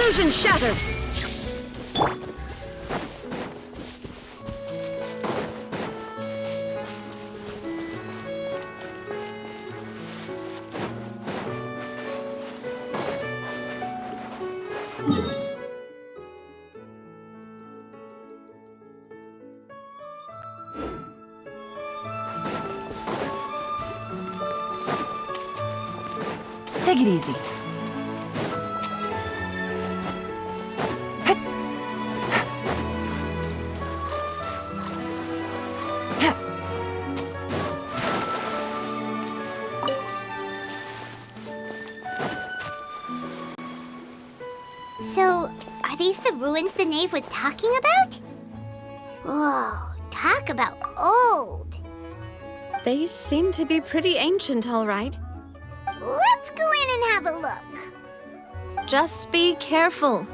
Illusion shattered! Take it easy. So, are these the ruins the knave was talking about? Whoa, talk about old. They seem to be pretty ancient, all right. Let's go in and have a look. Just be careful.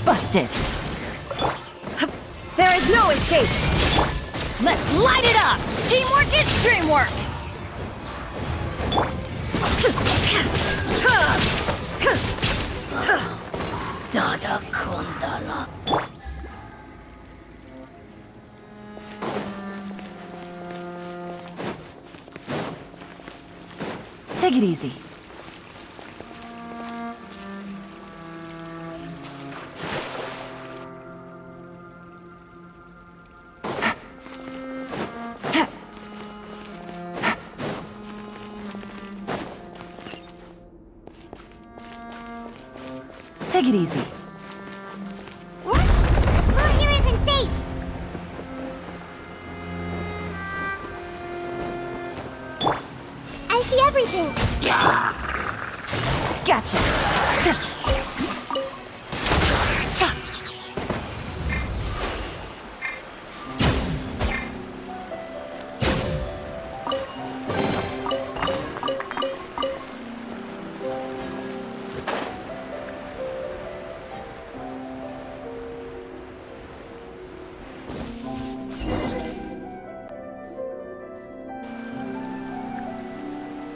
Busted. There is no escape! Let's light it up! Teamwork is dreamwork! Dada Kundala. Take it easy. Take it easy. What? The floor here isn't safe. I see everything. Gotcha.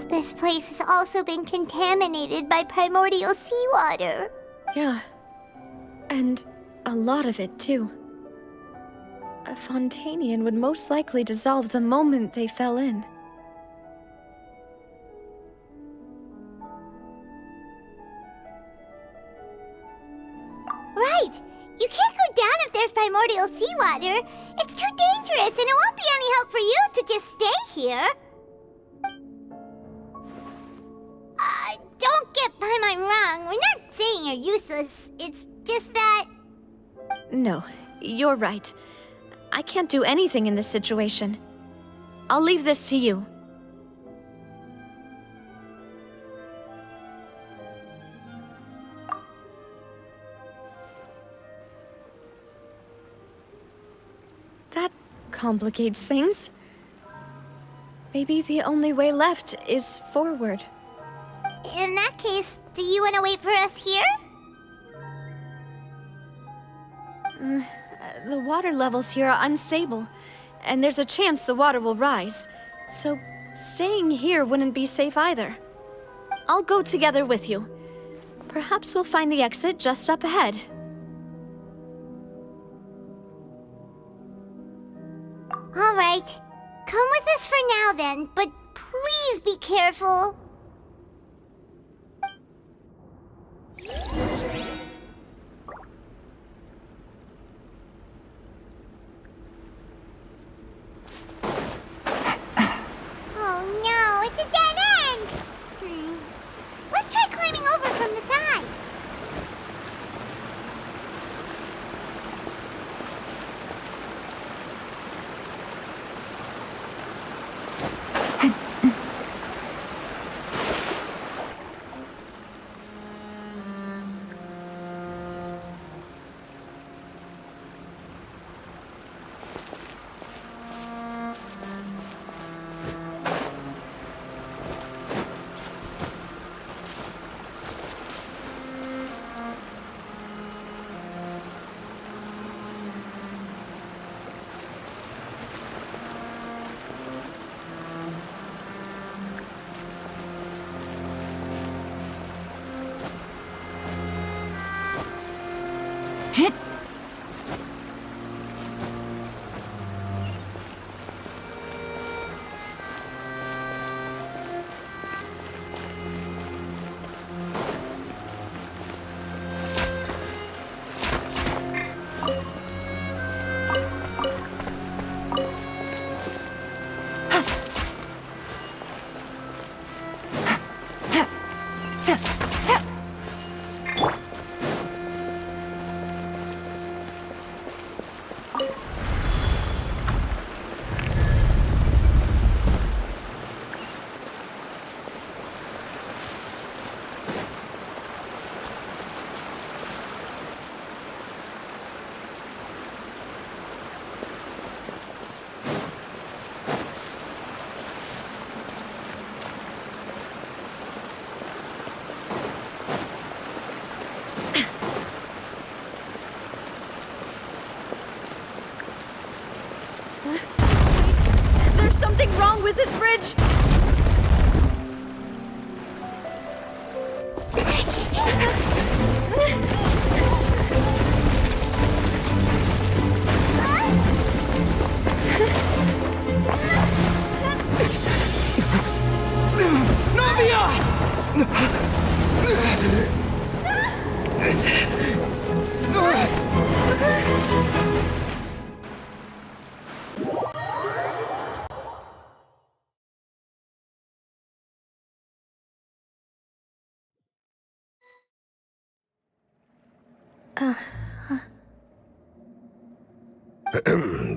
This place has also been contaminated by primordial seawater. Yeah. And a lot of it, too. A Fontainian would most likely dissolve the moment they fell in. Right! You can't go down if there's primordial seawater. It's too dangerous, and it won't be any help for you to just stay here. Don't get by my wrong. We're not saying you're useless. It's just that... No, you're right. I can't do anything in this situation. I'll leave this to you. That complicates things. Maybe the only way left is forward. In that case, do you want to wait for us here? The water levels here are unstable, and there's a chance the water will rise. So, staying here wouldn't be safe either. I'll go together with you. Perhaps we'll find the exit just up ahead. All right. Come with us for now then, but please be careful.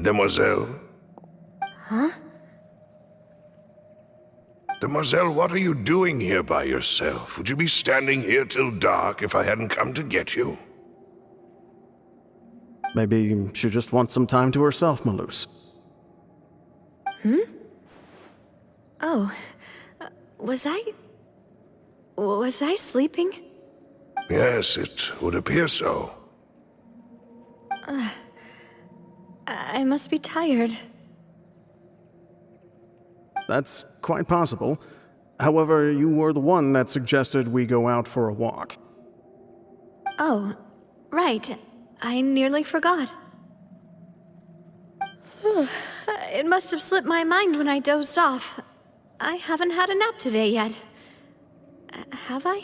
Demoiselle? Huh? Demoiselle, what are you doing here by yourself? Would you be standing here till dark if I hadn't come to get you? Maybe she just wants some time to herself, Malouse. Oh, was I sleeping? Yes, it would appear so. I must be tired. That's quite possible. However, you were the one that suggested we go out for a walk. Oh, right. I nearly forgot. It must have slipped my mind when I dozed off. I haven't had a nap today yet. Have I?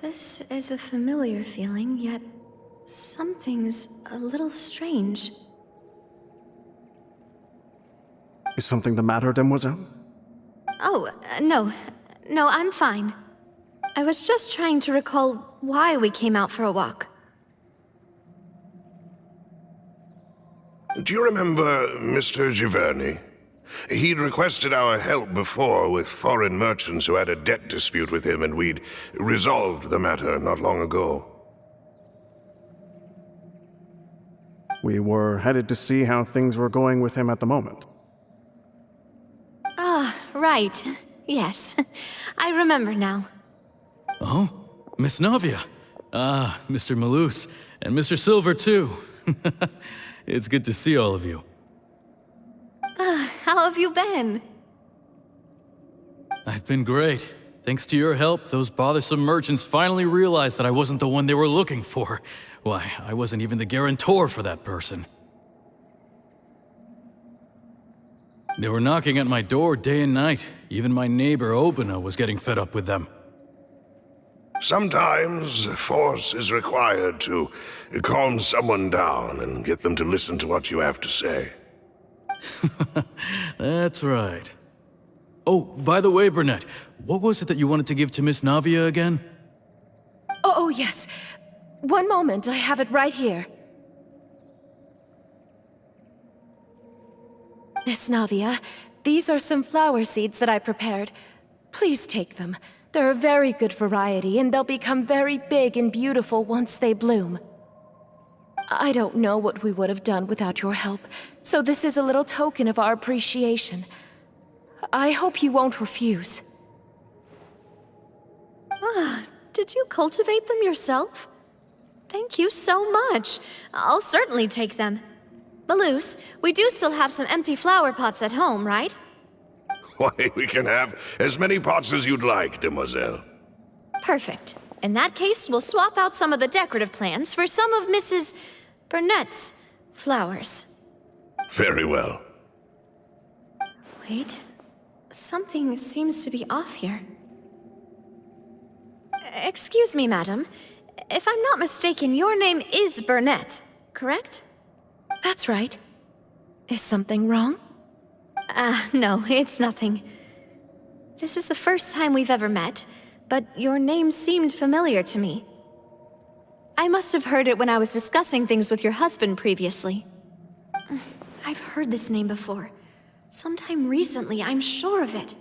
This is a familiar feeling, yet something's a little strange. Is something the matter, Demoiselle? Oh, no. No, I'm fine. I was just trying to recall why we came out for a walk. Do you remember Mr. Giverny? He'd requested our help before with foreign merchants who had a debt dispute with him, and we'd resolved the matter not long ago. We were headed to see how things were going with him at the moment. Ah, right. Yes. I remember now. Oh, Miss Navia. Ah, Mr. Malouse, and Mr. Silver, too. It's good to see all of you. How have you been? I've been great. Thanks to your help, those bothersome merchants finally realized that I wasn't the one they were looking for. Why, I wasn't even the guarantor for that person. They were knocking at my door day and night. Even my neighbor, Obina, was getting fed up with them. Sometimes force is required to calm someone down and get them to listen to what you have to say. That's right. Oh, by the way, Burnett, what was it that you wanted to give to Miss Navia again? Oh, yes. One moment, I have it right here. Miss Navia, these are some flower seeds that I prepared. Please take them. They're a very good variety, and they'll become very big and beautiful once they bloom. I don't know what we would have done without your help, so this is a little token of our appreciation. I hope you won't refuse. Did you cultivate them yourself? Thank you so much. I'll certainly take them. Malouse, we do still have some empty flower pots at home, right? Why, we can have as many pots as you'd like, Demoiselle. Perfect. In that case, we'll swap out some of the decorative plants for some of Mrs. Burnett's flowers. Very well. Wait. Something seems to be off here. Excuse me, madam. If I'm not mistaken, your name is Burnett, correct? That's right. Is something wrong? No, it's nothing. This is the first time we've ever met, but your name seemed familiar to me. I must have heard it when I was discussing things with your husband previously. I've heard this name before. Sometime recently, I'm sure of it.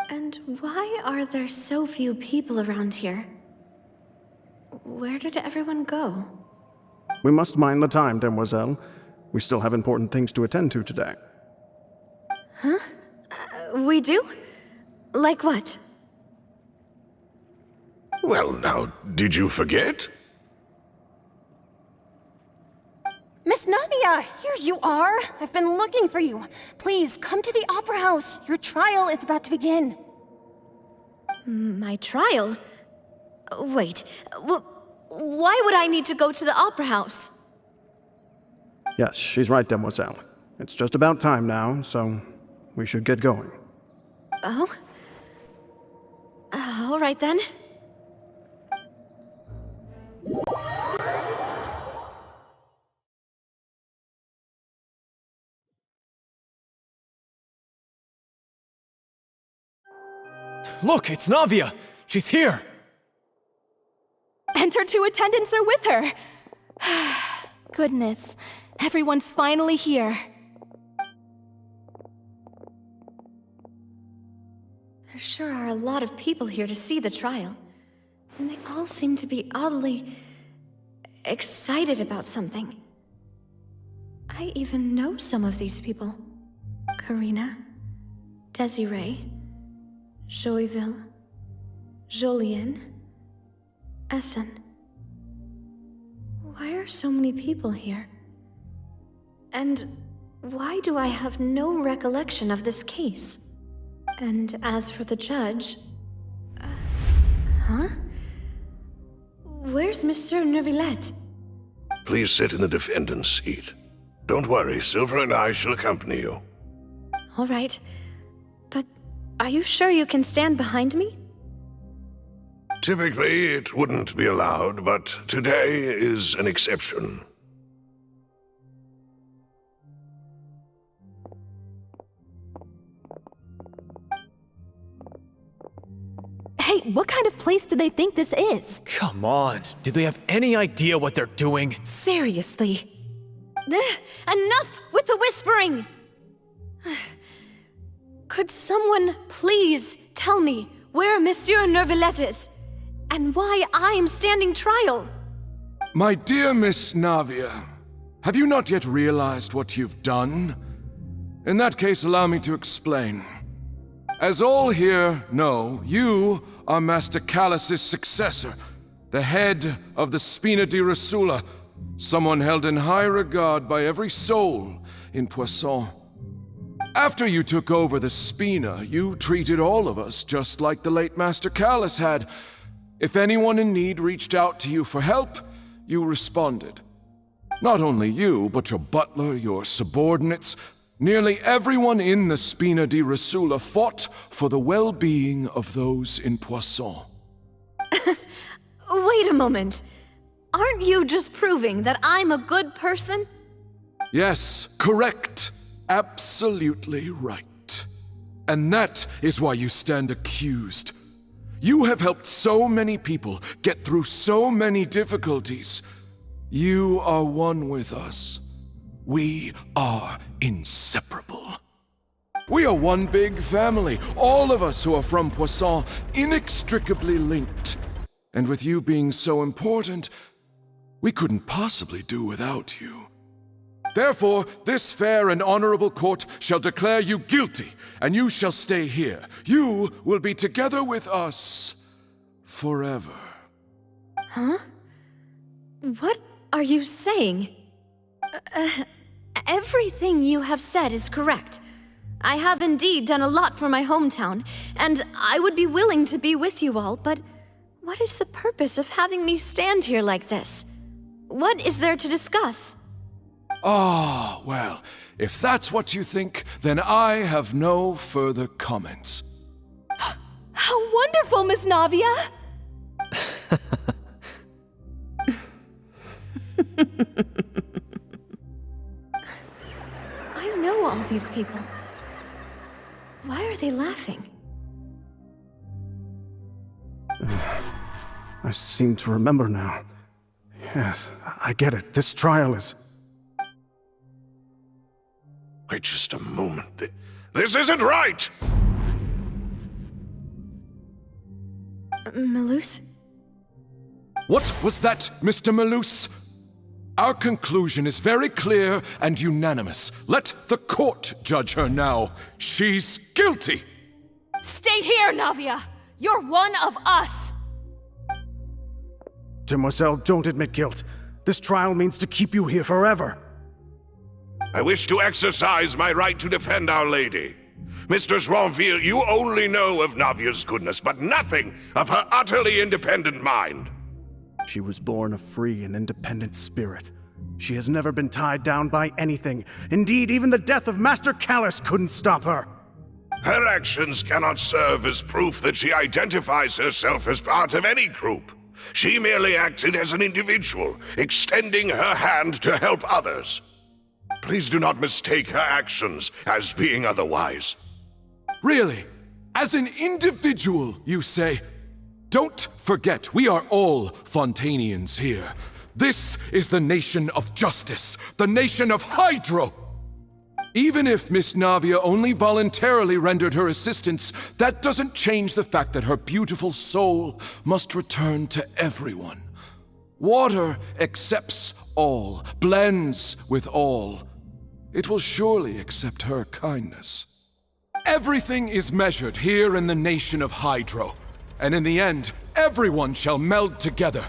And why are there so few people around here? Where did everyone go? We must mind the time, Demoiselle. We still have important things to attend to today. We do? Like what? Well, now, did you forget? Miss Navia, here you are. I've been looking for you. Please, come to the Opera House. Your trial is about to begin. My trial? Wait, why would I need to go to the Opera House? Yes, she's right, Demoiselle. It's just about time now, so we should get going. Oh? All right then. Look, it's Navia! She's here! And her two attendants are with her! Goodness, everyone's finally here. There sure are a lot of people here to see the trial. And they all seem to be oddly excited about something. I even know some of these people. Karina, Desiree, Joyville, Jolien, Essen. Why are so many people here? And why do I have no recollection of this case? And as for the judge... huh? Where's Monsieur Neuvillette? Please sit in the defendant's seat. Don't worry, Silver and I shall accompany you. All right. But are you sure you can stand behind me? Typically, it wouldn't be allowed, but today is an exception. Hey, what kind of place do they think this is? Come on, do they have any idea what they're doing? Seriously. Enough with the whispering! Could someone please tell me where Monsieur Neuvillette is? And why I'm standing trial? My dear Miss Navia, have you not yet realized what you've done? In that case, allow me to explain. As all here know, you are Master Callus's successor, the head of the Spina di Rosula, someone held in high regard by every soul in Poisson. After you took over the Spina, you treated all of us just like the late Master Callus had. If anyone in need reached out to you for help, you responded. Not only you, but your butler, your subordinates, nearly everyone in the Spina di Rosula fought for the well-being of those in Poisson. Wait a moment. Aren't you just proving that I'm a good person? Yes, correct. Absolutely right. And that is why you stand accused. You have helped so many people get through so many difficulties. You are one with us. We are inseparable. We are one big family, all of us who are from Poisson, inextricably linked. And with you being so important, we couldn't possibly do without you. Therefore, this fair and honorable court shall declare you guilty, and you shall stay here. You will be together with us forever. Huh? What are you saying? Everything you have said is correct. I have indeed done a lot for my hometown, and I would be willing to be with you all, but what is the purpose of having me stand here like this? What is there to discuss? Ah, well, if that's what you think, then I have no further comments. How wonderful, Miss Navia! I know all these people. Why are they laughing? I seem to remember now. Yes, I get it. This trial is... Wait just a moment. This isn't right! Melus? What was that, Mr. Malus? Our conclusion is very clear and unanimous. Let the court judge her now. She's guilty! Stay here, Navia! You're one of us! Demoiselle, don't admit guilt. This trial means to keep you here forever. I wish to exercise my right to defend Our Lady. Mr. Joinville, you only know of Navia's goodness, but nothing of her utterly independent mind. She was born a free and independent spirit. She has never been tied down by anything. Indeed, even the death of Master Callus couldn't stop her. Her actions cannot serve as proof that she identifies herself as part of any group. She merely acted as an individual, extending her hand to help others. Please do not mistake her actions as being otherwise. Really? As an individual, you say? Don't forget, we are all Fontainians here. This is the nation of justice, the nation of Hydro! Even if Miss Navia only voluntarily rendered her assistance, that doesn't change the fact that her beautiful soul must return to everyone. Water accepts all, blends with all. It will surely accept her kindness. Everything is measured here in the nation of Hydro, and in the end, everyone shall meld together.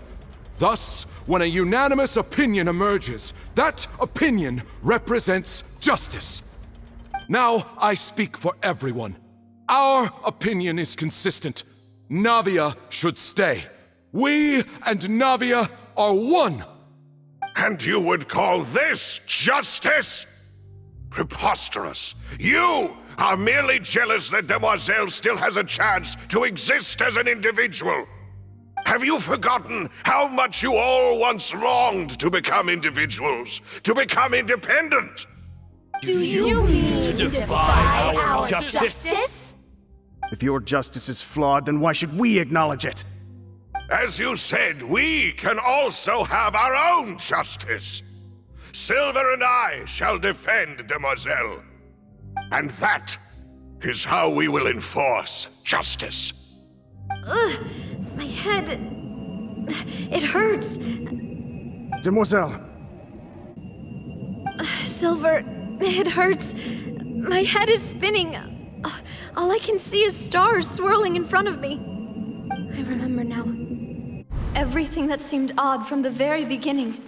Thus, when a unanimous opinion emerges, that opinion represents justice. Now I speak for everyone. Our opinion is consistent. Navia should stay. We and Navia are one. And you would call this justice? Preposterous. You are merely jealous that Demoiselle still has a chance to exist as an individual. Have you forgotten how much you all once longed to become individuals, to become independent? Do you mean to defy our justice? If your justice is flawed, then why should we acknowledge it? As you said, we can also have our own justice. Silver and I shall defend Demoiselle. And that is how we will enforce justice. Ugh, my head... it hurts. Demoiselle, Silver, it hurts. My head is spinning. All I can see is stars swirling in front of me. I remember now. Everything that seemed odd from the very beginning.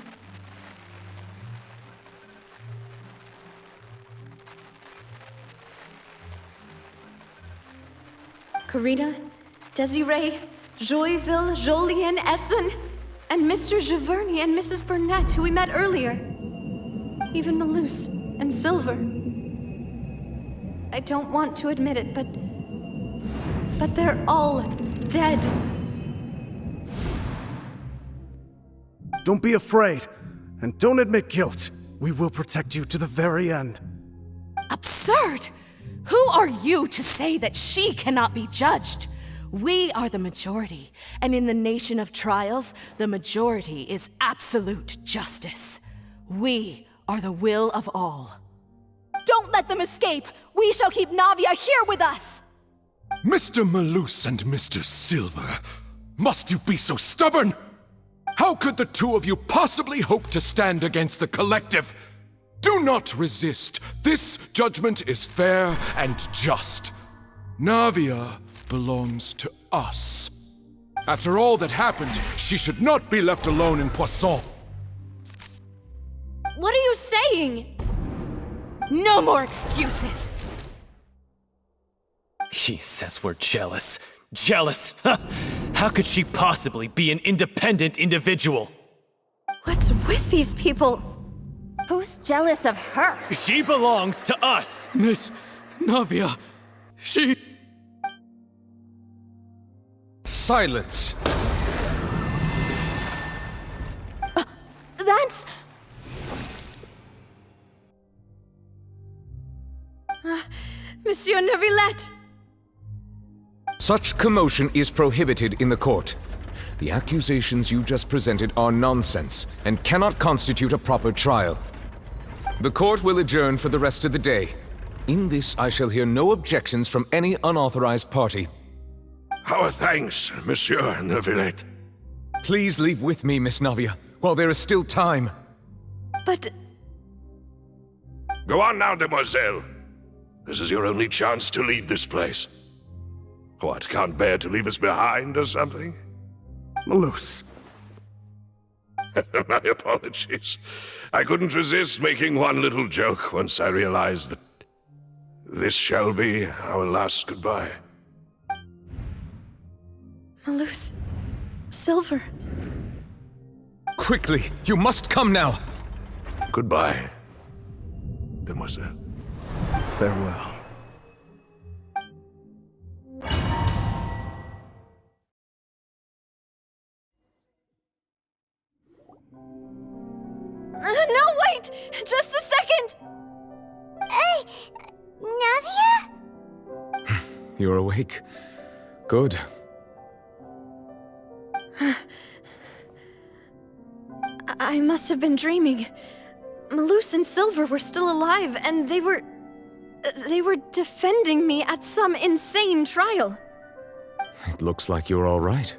Karina, Desiree, Joyville, Jolien, Essen, and Mr. Giverny and Mrs. Burnett, who we met earlier. Even Malus and Silver. I don't want to admit it, but they're all dead. don't be afraid, and don't admit guilt. We will protect you to the very end. Absurd! Who are you to say that she cannot be judged? We are the majority, and in the nation of trials, the majority is absolute justice. We are the will of all. Don't let them escape! We shall keep Navia here with us! Mr. Malus and Mr. Silver, must you be so stubborn? How could the two of you possibly hope to stand against the collective? Do not resist. This judgment is fair and just. Navia belongs to us. After all that happened, she should not be left alone in Poisson. What are you saying? No more excuses! He says we're jealous. Jealous? How could she possibly be an independent individual? What's with these people? Who's jealous of her? She belongs to us! Miss Navia, she... Silence! That's... Monsieur Neuvillette! Such commotion is prohibited in the court. The accusations you just presented are nonsense and cannot constitute a proper trial. The court will adjourn for the rest of the day. In this, I shall hear no objections from any unauthorized party. Our thanks, Monsieur Neuvillette. Please leave with me, Miss Navia, while there is still time. But... Go on now, demoiselle. This is your only chance to leave this place. What, can't bear to leave us behind or something? Malus. My apologies. I couldn't resist making one little joke once I realized that this shall be our last goodbye. Malus... Silver... Quickly, you must come now! Goodbye, demoiselle. Farewell. No, wait! Just a second! Navia? You're awake. Good. I must have been dreaming. Malus and Silver were still alive, and they were defending me at some insane trial. It looks like you're all right.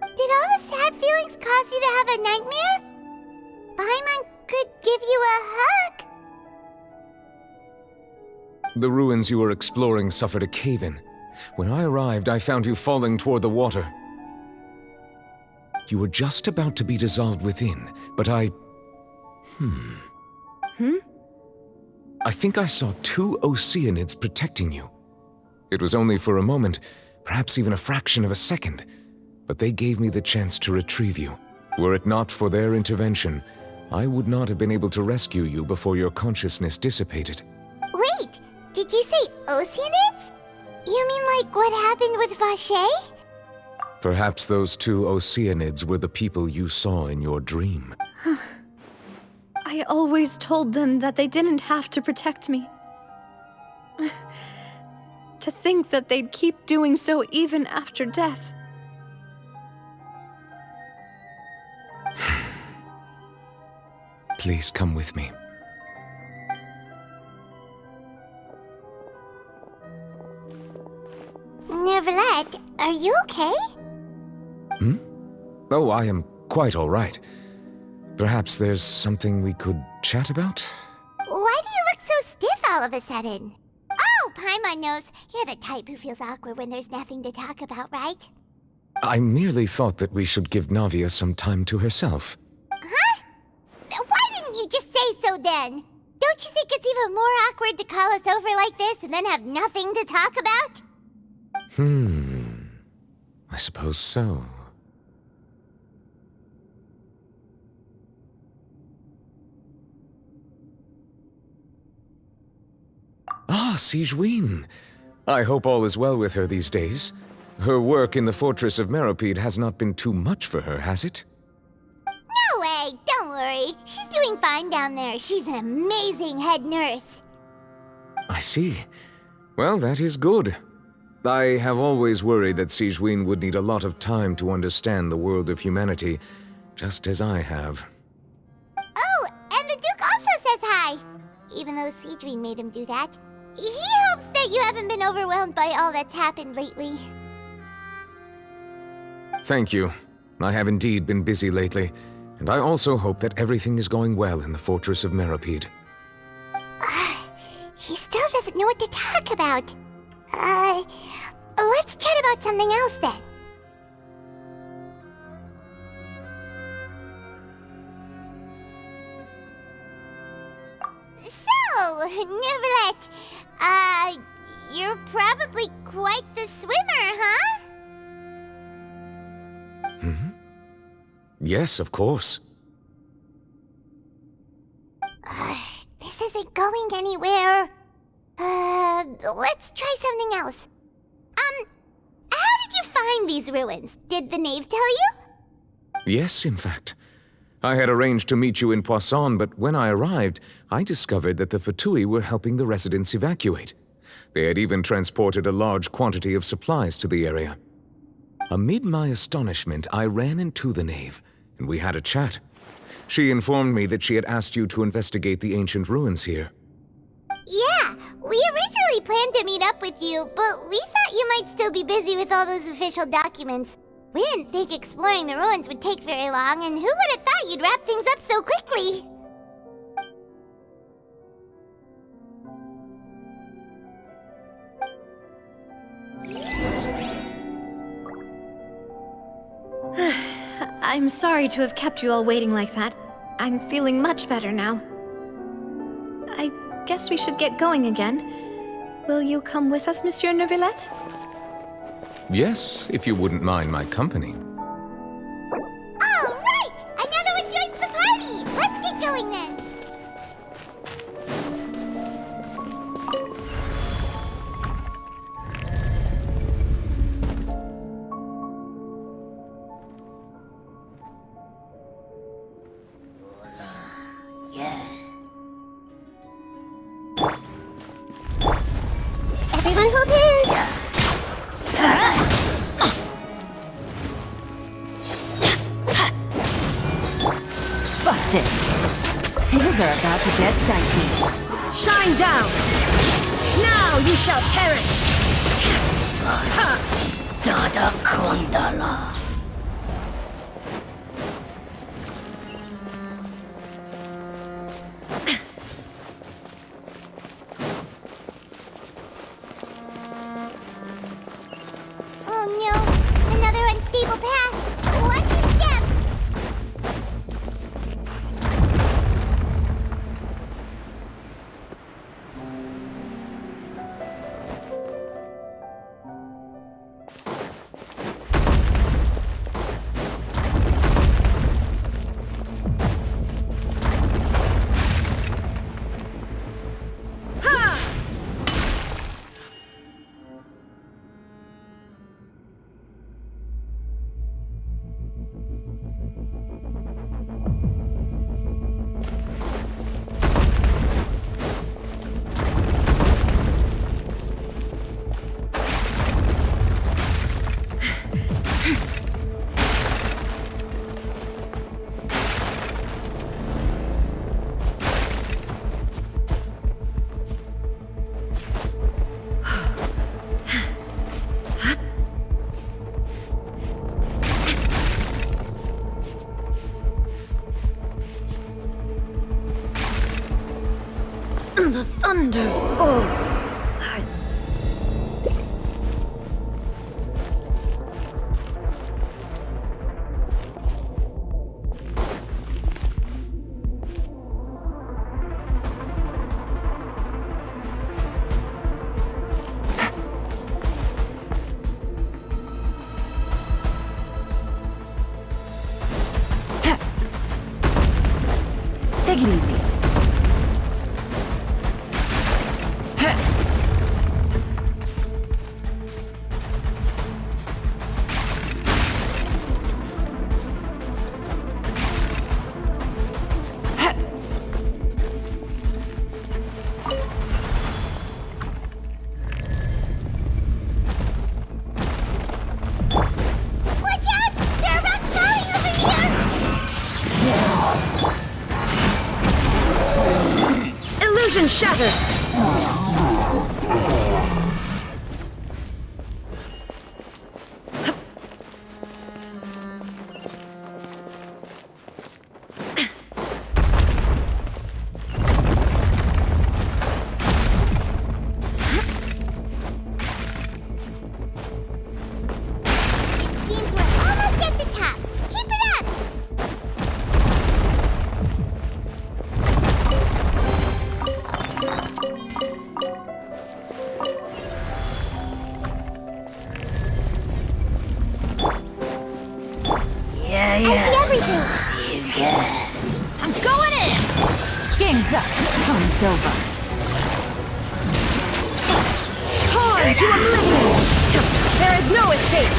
Did all the sad feelings cause you to have a nightmare? Paimon could give you a hug. The ruins you were exploring suffered a cave-in. When I arrived, I found you falling toward the water. You were just about to be dissolved within, but I think I saw 2 Oceanids protecting you. It was only for a moment, perhaps even a fraction of a second, but they gave me the chance to retrieve you. Were it not for their intervention, I would not have been able to rescue you before your consciousness dissipated. Wait, did you say Oceanids? You mean like what happened with Vache? Perhaps those 2 Oceanids were the people you saw in your dream. I always told them that they didn't have to protect me. To think that they'd keep doing so even after death. Please come with me. Neuvillette, are you okay? Oh, I am quite all right. Perhaps there's something we could chat about? Why do you look so stiff all of a sudden? Oh, Paimon knows. You're the type who feels awkward when there's nothing to talk about, right? I merely thought that we should give Navia some time to herself. Huh? Why didn't you just say so then? Don't you think it's even more awkward to call us over like this and then have nothing to talk about? I suppose so. Ah, Sigewinne. I hope all is well with her these days. Her work in the Fortress of Meropide has not been too much for her, has it? No way, don't worry. She's doing fine down there. She's an amazing head nurse. I see. Well, that is good. I have always worried that Sigewinne would need a lot of time to understand the world of humanity, just as I have. Oh, and the Duke also says hi. Even though Sigewinne made him do that. He hopes that you haven't been overwhelmed by all that's happened lately. Thank you. I have indeed been busy lately, and I also hope that everything is going well in the Fortress of Meropide. He still doesn't know what to talk about. Let's chat about something else then. So, Neuvillette, you're probably quite the swimmer, huh? Yes, of course. This isn't going anywhere. Let's try something else. How did you find these ruins? Did the knave tell you? Yes, in fact. I had arranged to meet you in Poisson, but when I arrived, I discovered that the Fatui were helping the residents evacuate. They had even transported a large quantity of supplies to the area. Amid my astonishment, I ran into the knave, and we had a chat. She informed me that she had asked you to investigate the ancient ruins here. Yeah, we originally planned to meet up with you, but we thought you might still be busy with all those official documents. We didn't think exploring the ruins would take very long, and who would have thought you'd wrap things up so quickly? I'm sorry to have kept you all waiting like that. I'm feeling much better now. I guess we should get going again. Will you come with us, Monsieur Neuvillette? Yes, if you wouldn't mind my company. All right! Another one joins the party! Let's get going then! understood. Things are about to get dicey. Shine down! Now you shall perish! Nada Kundala. Oh no, another unstable path. Watch your step. The thunder falls silent. Take it easy. Watch out! There are rocks falling over here! Illusion shattered! Seems we're almost at the top. Keep it up! I see everything. I'm going in! Game's up. Time's over. Time to oblivion! There is no escape!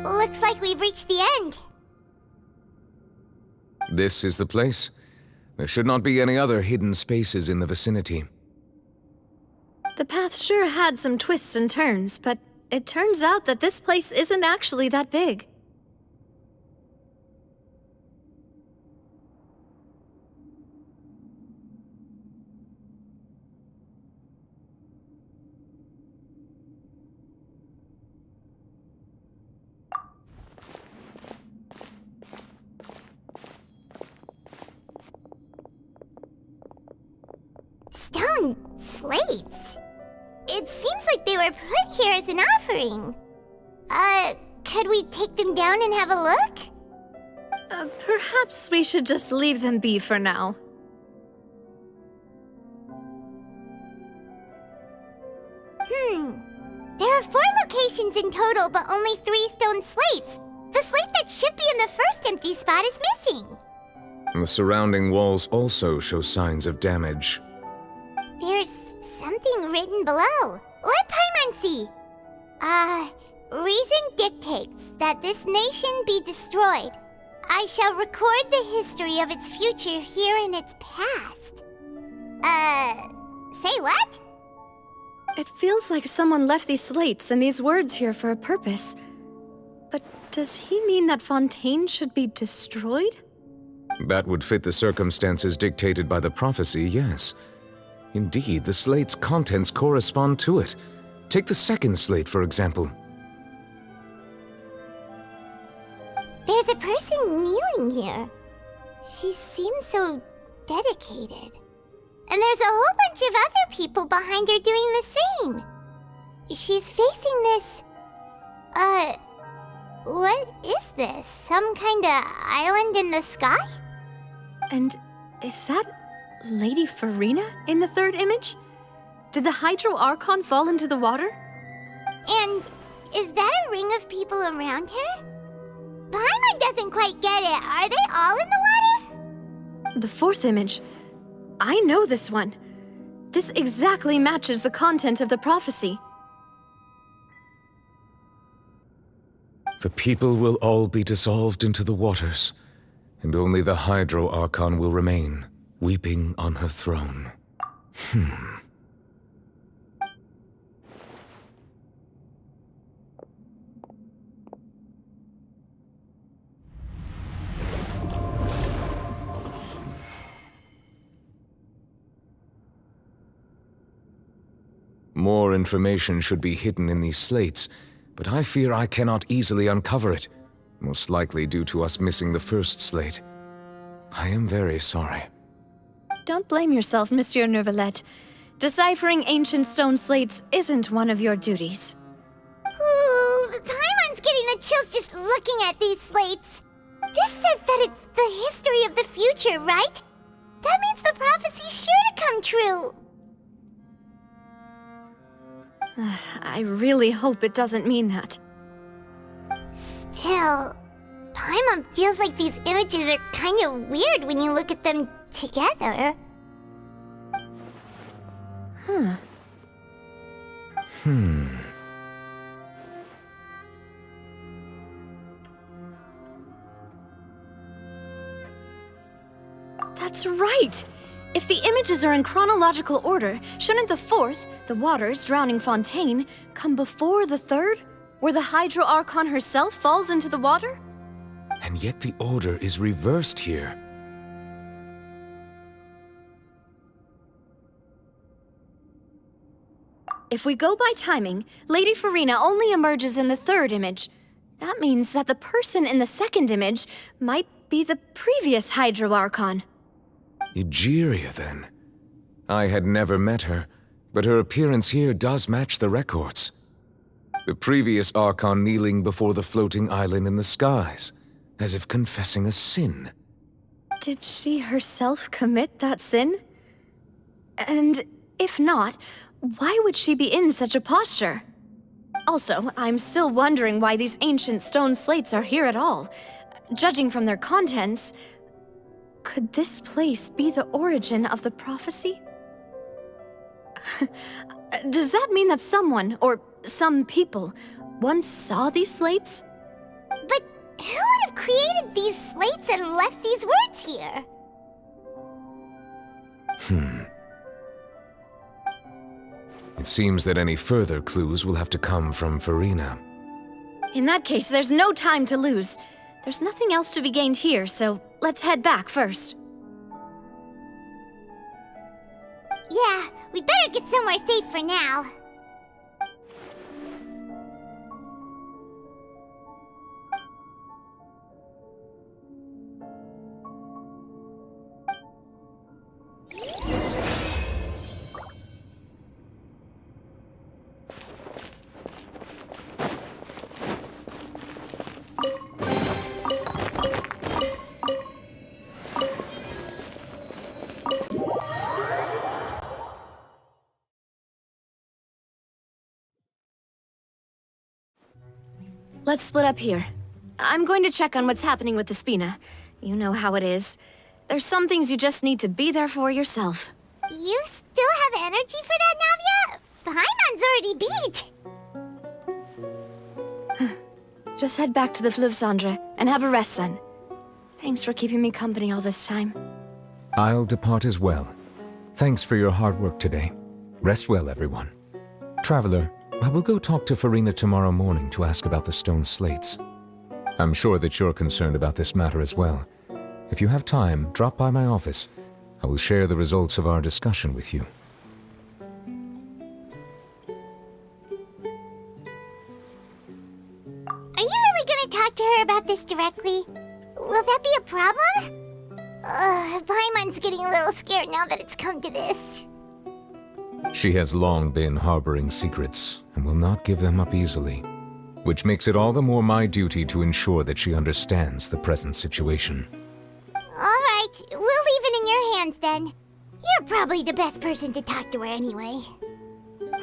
Looks like we've reached the end. This is the place. There should not be any other hidden spaces in the vicinity. The path sure had some twists and turns, but it turns out that this place isn't actually that big. slates? It seems like they were put here as an offering. Could we take them down and have a look? Perhaps we should just leave them be for now. There are 4 locations in total, but only 3 stone slates. The slate that should be in the first empty spot is missing. The surrounding walls also show signs of damage. There's something written below. Let Paimon see. Reason dictates that this nation be destroyed. I shall record the history of its future here in its past. Say what? It feels like someone left these slates and these words here for a purpose. But does he mean that Fontaine should be destroyed? That would fit the circumstances dictated by the prophecy, yes. Indeed, the slate's contents correspond to it. Take the second slate, for example. There's a person kneeling here. She seems so dedicated. And there's a whole bunch of other people behind her doing the same. She's facing this... what is this? Some kind of island in the sky? And is that Lady Farina in the third image? Did the Hydro Archon fall into the water? And is that a ring of people around her? Paimon doesn't quite get it. Are they all in the water? The fourth image. I know this one. This exactly matches the content of the prophecy. The people will all be dissolved into the waters, and only the Hydro Archon will remain, weeping on her throne. More information should be hidden in these slates, but I fear I cannot easily uncover it, most likely due to us missing the first slate. I am very sorry. Don't blame yourself, Monsieur Neuvillette. Deciphering ancient stone slates isn't one of your duties. Ooh, Paimon's getting the chills just looking at these slates. This says that it's the history of the future, right? That means the prophecy's sure to come true. I really hope it doesn't mean that. Still, Paimon feels like these images are kind of weird when you look at them together. That's right! If the images are in chronological order, shouldn't the fourth, the waters drowning Fontaine, come before the third, where the Hydro Archon herself falls into the water? And yet the order is reversed here. If we go by timing, Lady Farina only emerges in the third image. That means that the person in the second image might be the previous Hydro Archon. Egeria, then. I had never met her, but her appearance here does match the records. The previous Archon kneeling before the floating island in the skies, as if confessing a sin. Did she herself commit that sin? And if not, why would she be in such a posture? Also, I'm still wondering why these ancient stone slates are here at all. Judging from their contents, could this place be the origin of the prophecy? Does that mean that someone, or some people, once saw these slates? But who would have created these slates and left these words here? It seems that any further clues will have to come from Farina. In that case, there's no time to lose. There's nothing else to be gained here, so let's head back first. Yeah, we better get somewhere safe for now. Let's split up here. I'm going to check on what's happening with the Spina. You know how it is. There's some things you just need to be there for yourself. You still have energy for that, Navia? Paimon's already beat! Just head back to the Fleuve Cendre and have a rest then. Thanks for keeping me company all this time. I'll depart as well. Thanks for your hard work today. Rest well, everyone. Traveler, I will go talk to Farina tomorrow morning to ask about the stone slates. I'm sure that you're concerned about this matter as well. If you have time, drop by my office. I will share the results of our discussion with you. Are you really gonna talk to her about this directly? Will that be a problem? Paimon's getting a little scared now that it's come to this. She has long been harboring secrets and will not give them up easily, which makes it all the more my duty to ensure that she understands the present situation. Alright, we'll leave it in your hands then. You're probably the best person to talk to her anyway.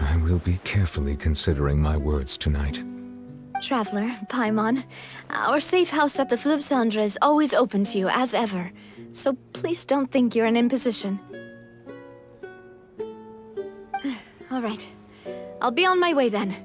I will be carefully considering my words tonight. Traveler, Paimon, our safe house at the Fleuve Cendre is always open to you as ever, so please don't think you're an imposition. All right, I'll be on my way then.